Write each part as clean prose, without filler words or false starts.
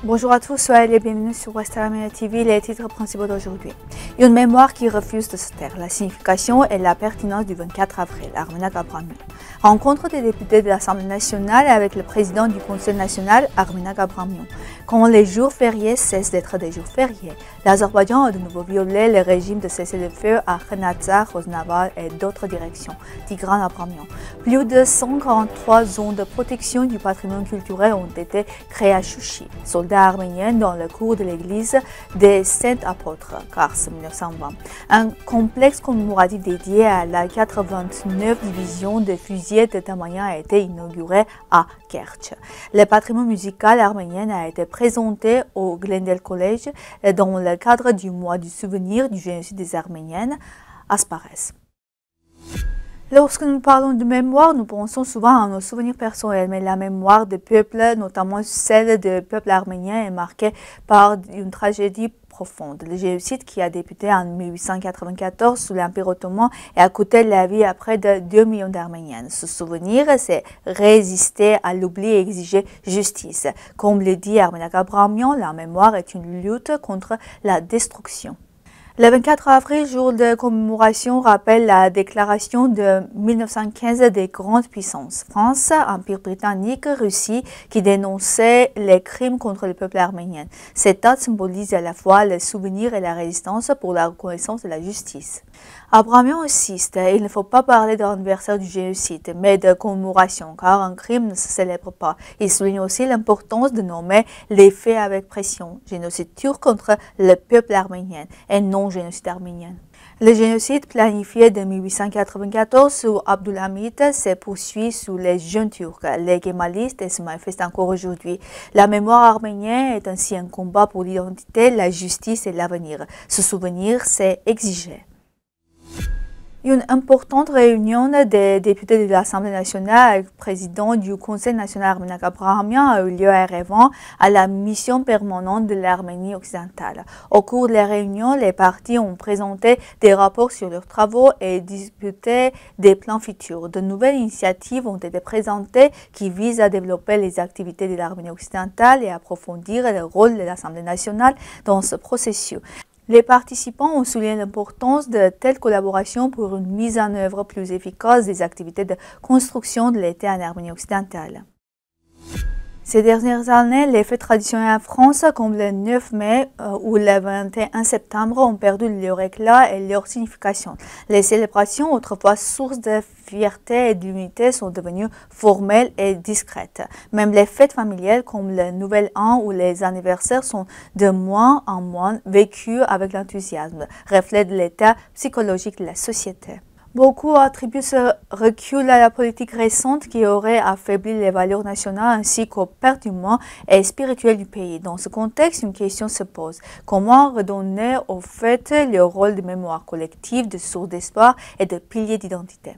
Bonjour à tous, soyez les bienvenus sur West Armenia TV, les titres principaux d'aujourd'hui. Une mémoire qui refuse de se taire, la signification et la pertinence du 24 avril, Armenak Abramian. Rencontre des députés de l'Assemblée nationale avec le président du Conseil national, Armenak Abramian. Quand les jours fériés cessent d'être des jours fériés, l'Azerbaïdjan a de nouveau violé le régime de cessez-le-feu à Khenatsar, Rosnaval et d'autres directions, Tigran Abramian. Plus de 143 zones de protection du patrimoine culturel ont été créées à Chouchi, soldats arméniens dans le cours de l'église des Saints Apôtres, Kars 1920. Un complexe commémoratif dédié à la 89 division de fusiliers de Tamaya a été inauguré à Kerch. Le patrimoine musical arménien a été présenté au Glendale College dans le cadre du mois du souvenir du génocide des Arméniennes à Spares. Lorsque nous parlons de mémoire, nous pensons souvent à nos souvenirs personnels, mais la mémoire des peuples, notamment celle du peuple arménien, est marquée par une tragédie profonde. Le génocide qui a débuté en 1894 sous l'Empire ottoman et a coûté la vie à près de 2 millions d'Arméniens. Ce souvenir, c'est résister à l'oubli et exiger justice. Comme le dit Armenak Abramian, la mémoire est une lutte contre la destruction. Le 24 avril, jour de commémoration, rappelle la déclaration de 1915 des grandes puissances, France, Empire britannique, Russie, qui dénonçait les crimes contre le peuple arménien. Cette date symbolise à la fois le souvenir et la résistance pour la reconnaissance de la justice. Abramian insiste, il ne faut pas parler d'anniversaire du génocide, mais de commémoration, car un crime ne se célèbre pas. Il souligne aussi l'importance de nommer les faits avec pression. Génocide turc contre le peuple arménien et non génocide arménien. Le génocide planifié de 1894 sous Abdulhamid se poursuit sous les jeunes Turcs, les kémalistes, et se manifeste encore aujourd'hui. La mémoire arménienne est ainsi un combat pour l'identité, la justice et l'avenir. Ce souvenir s'est exigé. Une importante réunion des députés de l'Assemblée nationale avec le président du Conseil national Armenak Abramian a eu lieu à Erevan à la mission permanente de l'Arménie occidentale. Au cours de la réunion, les partis ont présenté des rapports sur leurs travaux et discuté des plans futurs. De nouvelles initiatives ont été présentées qui visent à développer les activités de l'Arménie occidentale et à approfondir le rôle de l'Assemblée nationale dans ce processus. Les participants ont souligné l'importance de telles collaborations pour une mise en œuvre plus efficace des activités de construction de l'État en Arménie occidentale. Ces dernières années, les fêtes traditionnelles en France, comme le 9 mai ou le 21 septembre, ont perdu leur éclat et leur signification. Les célébrations, autrefois source de fierté et d'unité, sont devenues formelles et discrètes. Même les fêtes familiales, comme le Nouvel An ou les anniversaires, sont de moins en moins vécues avec l'enthousiasme, reflet de l'état psychologique de la société. Beaucoup attribuent ce recul à la politique récente qui aurait affaibli les valeurs nationales ainsi qu'aux pertes humaines et spirituelles du pays. Dans ce contexte, une question se pose. Comment redonner aux fêtes le rôle de mémoire collective, de source d'espoir et de pilier d'identité?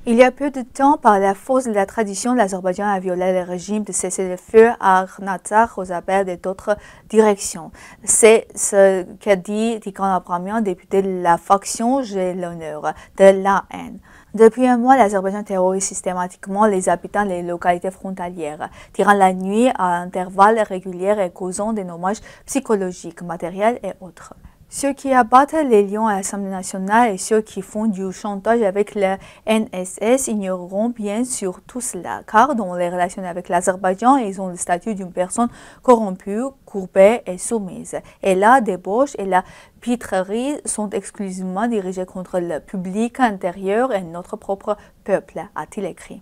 Il y a peu de temps, par la force de la tradition, l'Azerbaïdjan a violé le régime de cessez-le-feu à Khenatsar, Rosabad et d'autres directions. C'est ce qu'a dit Tigran Abramian, député de la faction J'ai l'honneur de l'AN. Depuis un mois, l'Azerbaïdjan terrorise systématiquement les habitants des localités frontalières, tirant la nuit à intervalles réguliers et causant des dommages psychologiques, matériels et autres. Ceux qui abattent les lions à l'Assemblée nationale et ceux qui font du chantage avec le NSS ignoreront bien sûr tout cela, car dans les relations avec l'Azerbaïdjan, ils ont le statut d'une personne corrompue, courbée et soumise. Et la débauche et la pitrerie sont exclusivement dirigées contre le public intérieur et notre propre peuple, a-t-il écrit.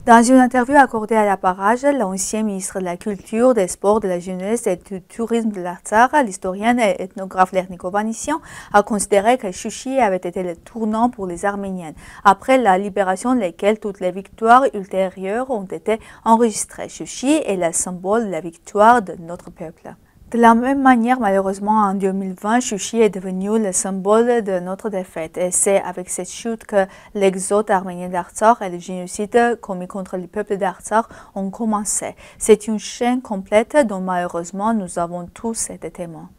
Dans une interview accordée à l'Apparage, l'ancien ministre de la Culture, des Sports, de la Jeunesse et du Tourisme de l'Artsakh, l'historienne et ethnographe Lernik Ovanesyan, a considéré que Chouchi avait été le tournant pour les Arméniennes, après la libération de laquelle toutes les victoires ultérieures ont été enregistrées. Chouchi est le symbole de la victoire de notre peuple. De la même manière, malheureusement, en 2020, Chouchi est devenu le symbole de notre défaite. Et c'est avec cette chute que l'exode arménien d'Artsakh et le génocide commis contre le peuple d'Artsakh ont commencé. C'est une chaîne complète dont malheureusement nous avons tous été témoins.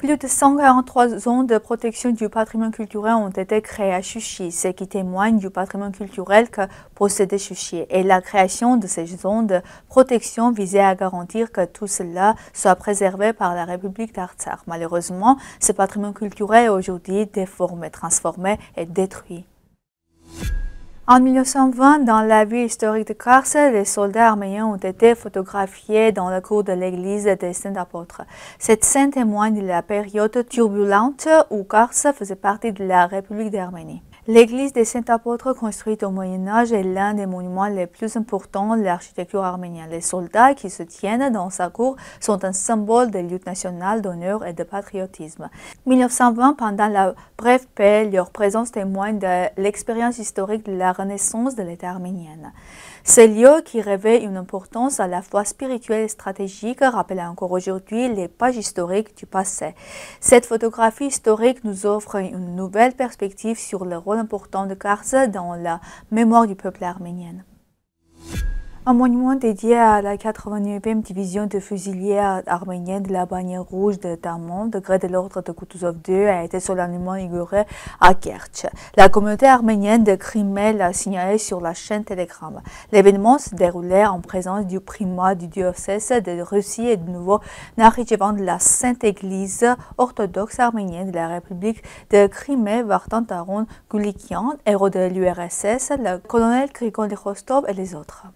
Plus de 143 zones de protection du patrimoine culturel ont été créées à Juchi, ce qui témoigne du patrimoine culturel que possédait Juchi. Et la création de ces zones de protection visait à garantir que tout cela soit préservé par la République d'Artsakh. Malheureusement, ce patrimoine culturel est aujourd'hui déformé, transformé et détruit. En 1920, dans la ville historique de Kars, les soldats arméniens ont été photographiés dans la cour de l'église des Saints-Apôtres. Cette scène témoigne de la période turbulente où Kars faisait partie de la République d'Arménie. L'église des Saints-Apôtres, construite au Moyen-Âge, est l'un des monuments les plus importants de l'architecture arménienne. Les soldats qui se tiennent dans sa cour sont un symbole de lutte nationale, d'honneur et de patriotisme. 1920, pendant la brève paix, leur présence témoigne de l'expérience historique de la renaissance de l'État arménien. Ces lieux qui revêt une importance à la fois spirituelle et stratégique rappellent encore aujourd'hui les pages historiques du passé. Cette photographie historique nous offre une nouvelle perspective sur le rôle important de Kars dans la mémoire du peuple arménien. Un monument dédié à la 89e division de fusiliers arméniens de la bannière rouge de Taman, degré de l'ordre de Kutuzov II, a été solennellement inauguré à Kertch. La communauté arménienne de Crimée l'a signalé sur la chaîne Telegram. L'événement se déroulait en présence du primat du diocèse de Russie et du nouveau Nakhitchevan de la Sainte Église orthodoxe arménienne de la République de Crimée, Vartan Taron Gulikian, héros de l'URSS, le colonel Grigol Rostov et les autres.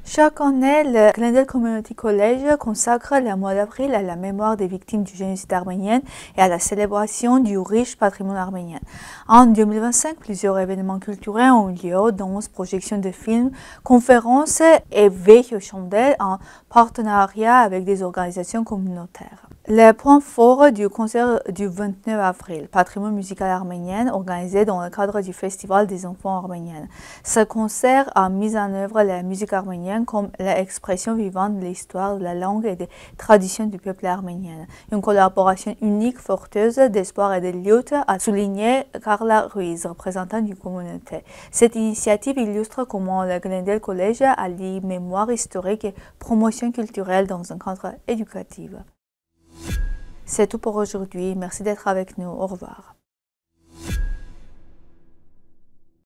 Chaque année, le Glendale Community College consacre le mois d'avril à la mémoire des victimes du génocide arménien et à la célébration du riche patrimoine arménien. En 2025, plusieurs événements culturels ont eu lieu, danses, projections de films, conférences et veilles aux chandelles en partenariat avec des organisations communautaires. Le point fort du concert du 29 avril, patrimoine musical arménien, organisé dans le cadre du Festival des enfants arméniens. Ce concert a mis en œuvre la musique arménienne comme l'expression vivante de l'histoire, de la langue et des traditions du peuple arménien. Une collaboration unique, porteuse d'espoir et de lutte, a souligné Carla Ruiz, représentante du communauté. Cette initiative illustre comment le Glendale College allie mémoire historique et promotion culturelle dans un cadre éducatif. C'est tout pour aujourd'hui. Merci d'être avec nous. Au revoir.